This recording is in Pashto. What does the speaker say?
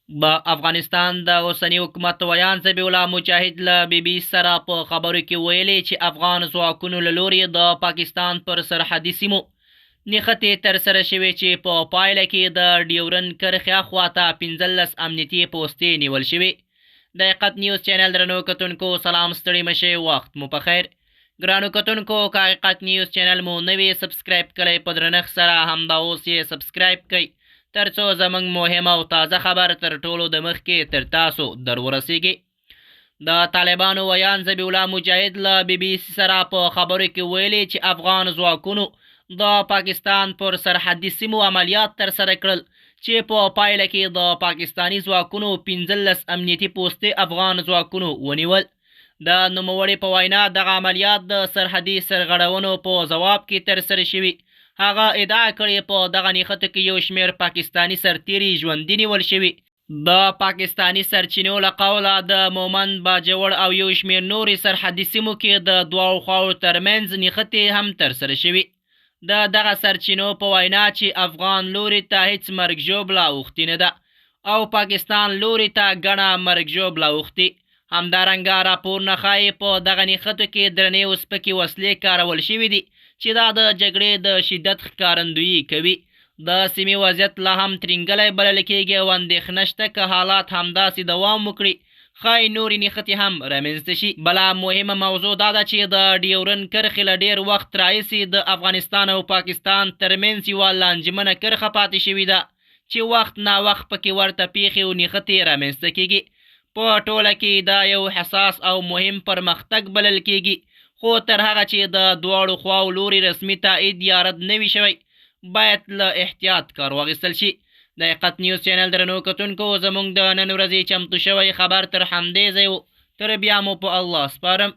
افغانستان د اوسني حکومت ویان ذبیح الله مجاهد له BBC سره په خبرو کې ویلي چې افغان ځواکونو له لوري د پاکستان پر سرحدي سیمو نښتې ترسره شوې چې په پایله کې د ډیورن کرښې اخواته 15 امنیتي پوستې نیول شوې. د حقیقت نیوز چینل درنو کتونکو سلام، ستړي مشئ، وخت مو په خیر. ګرانو کتونکو که حقیقت نیوز چینل مو نوی سبسکرایب کړئ په درنښت سره همدا اوس یې سبسکرایب کړئ ترڅو زموږ مهم او تازه خبر تر ټولو د مخکې تر تاسو در ورسیږي. د طالبانو ویان ذبیح الله مجاهد له BBC سره په خبرو کې ویلي چې افغان ځواکونو د پاکستان پر سرحدي سیمو عملیات ترسره کړل چې په پایله کې د پاکستاني ځواکونو 15 امنیتي پوستې افغان ځواکونو ونیول. د نوموړي په وینا دغه عملیات د سرحدي سرغړونو په ځواب کې ترسره شوي. هغه ادعا کړې په دغه نښتو کې یو شمېر پاکستاني سرتیري ژوندي نیول شوي. د پاکستاني سرچینو له قوله د مومند، باجوړ او یو شمېر نورې سرحدي سیمو کې د دواړو خواو ترمنځ نښتې هم ترسره شوي. د دغه سرچینو په وینا چې افغان لوري ته هیڅ مرګ ژوبله اوښتې نه ده او پاکستان لوري ته ګڼه مرګ ژوبله اوښتې. همدارنګه راپورونه ښایي په دغه نښتو کې درنې او سپکې وسلې کارول شوي دي چې دا د جګړې د شدت ښکارندویي کوي. د سیمې وضعیت لا هم ترینګلی بلل کېږي او اندېښنه شته که حالات همداسې دوام وکړي ښایي نورې نښتې هم رامنځته شي. بله مهمه موضوع دا ده چې د ډیورن کرښې له ډېر وخت راهیسې د افغانستان او پاکستان ترمنځ یوه لانجمنه کرښه پاتې شوې ده چې وخت ناوخت پکې ورته پیښې او نښتې رامنځته کېږي. په ټوله کې دا یو حساس او مهم پرمختګ بلل کېږي، خو تر هغه چې د دواړو خواو لوري رسمي تایید یا رد نه وي شوی باید له احتیاط کار واخیستل شي. د حقیقت نیوز چینل درنو کتونکو زموږ د نن ورځې چمتو شوی خبر تر همدې ځای و. تر بیا مو په الله سپارم.